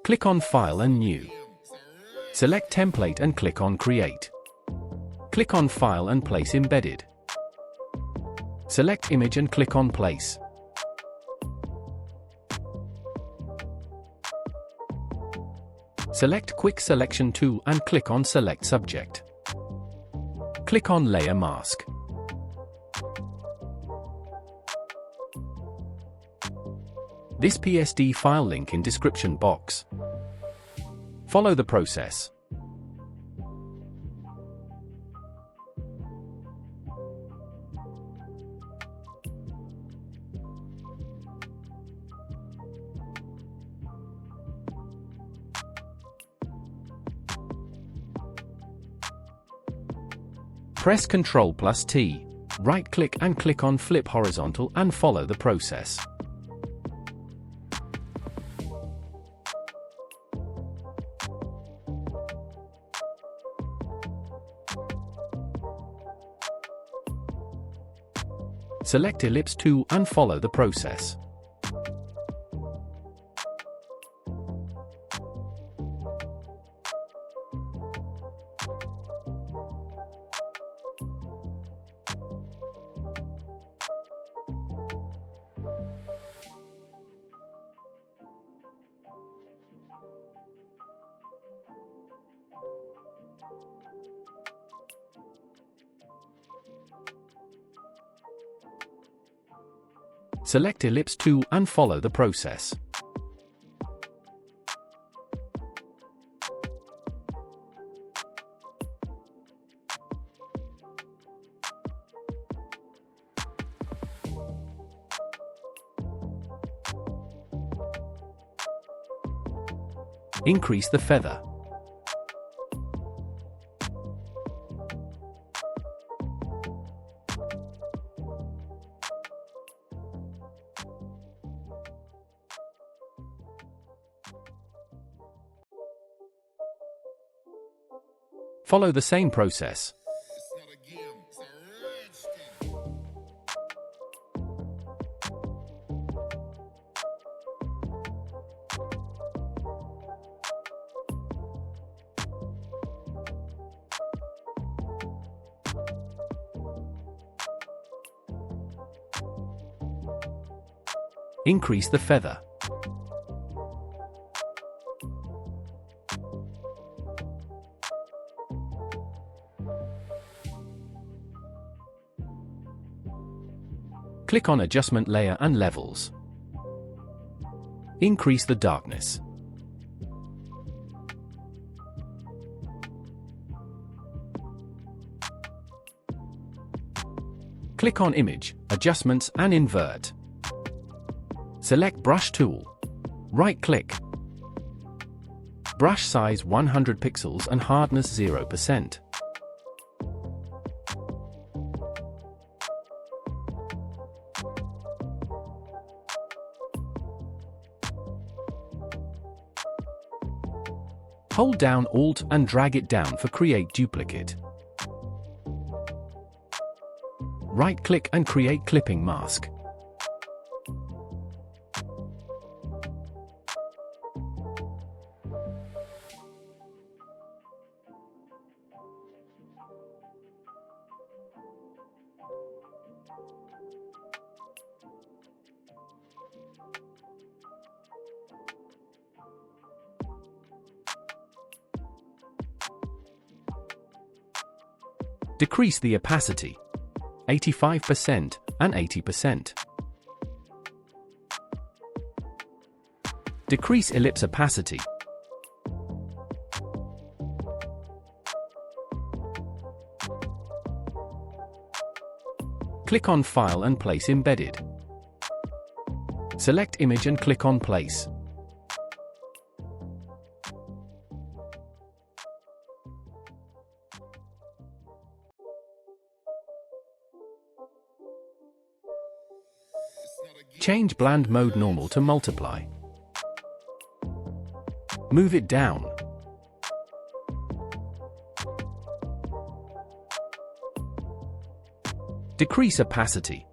Click on File and New. Select Template and click on Create. Click on File and place Embedded. Select Image and click on Place. Select Quick Selection Tool and click on Select Subject. Click on Layer Mask. This PSD file link in description box. Follow the process. Press Ctrl+T, right-click and click on Flip Horizontal and follow the process. Select Ellipse Tool and follow the process. Select Ellipse Tool and follow the process. Increase the feather. Follow the same process. Increase the feather. Click on Adjustment Layer and Levels. Increase the darkness. Click on Image, Adjustments and Invert. Select Brush Tool. Right-click. Brush size 100 pixels and hardness 0%. Hold down Alt and drag it down for Create Duplicate. Right-click and create Clipping Mask. Decrease the opacity, 85% and 80%. Decrease ellipse opacity. Click on File and place Embedded. Select Image and click on Place. Change Blend Mode Normal to Multiply. Move it down. Decrease opacity.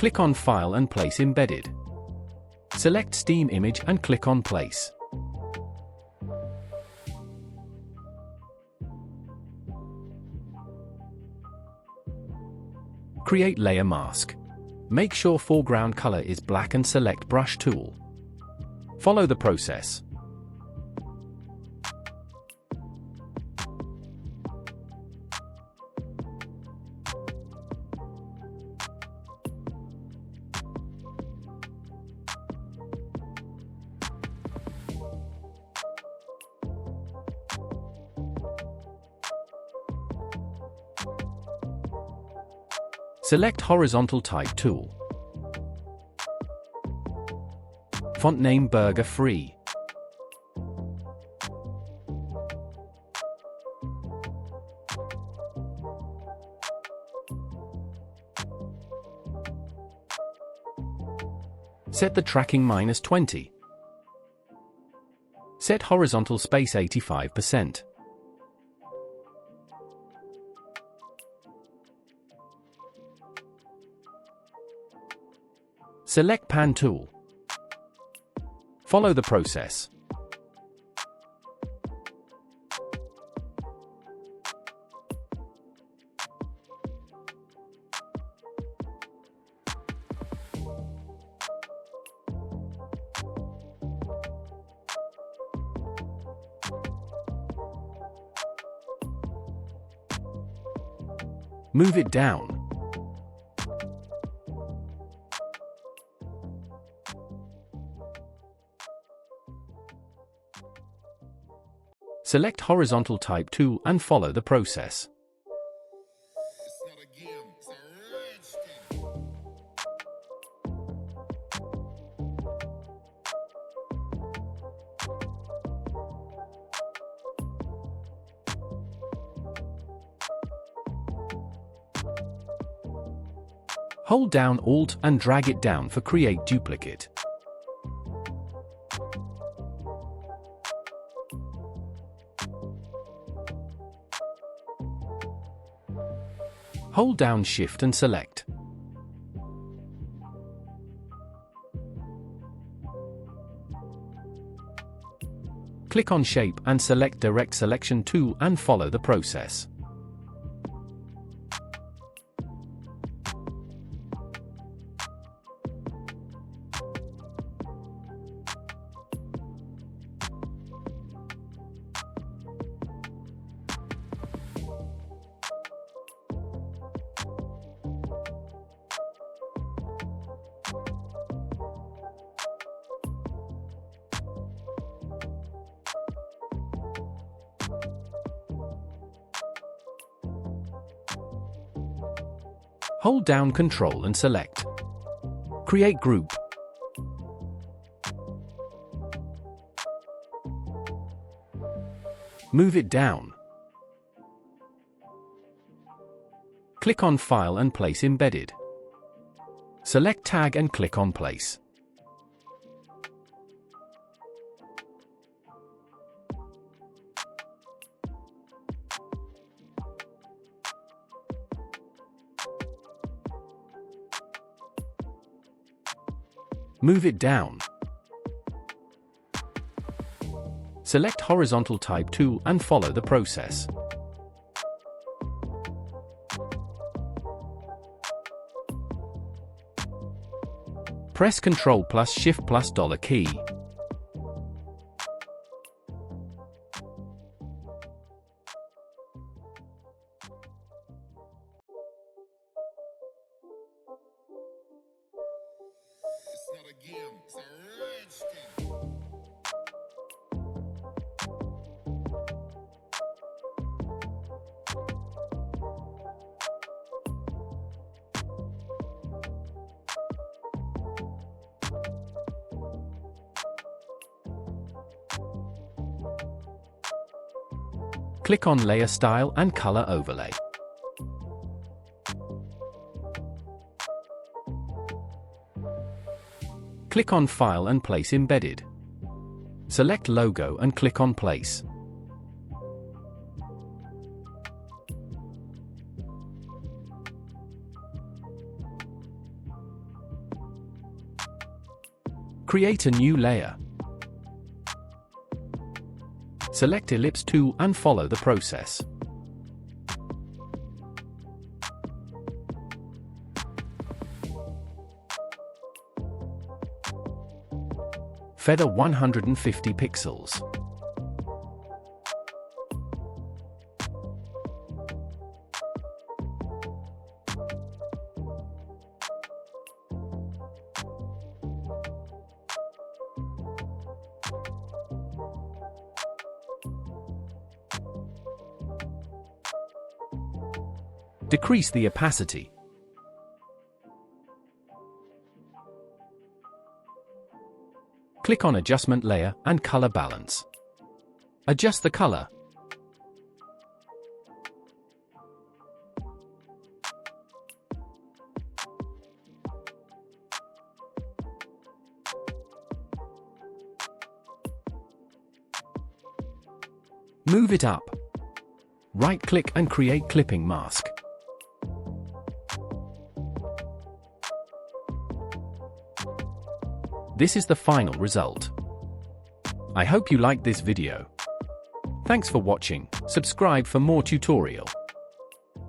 Click on File and Place Embedded. Select Steam image and click on Place. Create layer mask. Make sure foreground color is black and select Brush tool. Follow the process. Select Horizontal Type tool. Font name Burger Free. Set the tracking -20. Set horizontal space 85%. Select Pan tool. Follow the process. Move it down. Select Horizontal Type tool and follow the process. Hold down Alt and drag it down for Create Duplicate. Hold down Shift and select. Click on Shape and select Direct Selection tool and follow the process. Hold down Ctrl and select. Create group. Move it down. Click on File and Place Embedded. Select Tag and click on Place. Move it down. Select Horizontal Type tool and follow the process. Press Ctrl plus Shift plus $ key. Click on Layer Style and Color Overlay. Click on File and Place Embedded. Select Logo and click on Place. Create a new layer. Select Ellipse tool and follow the process. Feather 150 pixels. Decrease the opacity. Click on Adjustment Layer and Color Balance. Adjust the color. Move it up. Right-click and create clipping mask. This is the final result. I hope you liked this video. Thanks for watching. Subscribe for more tutorial.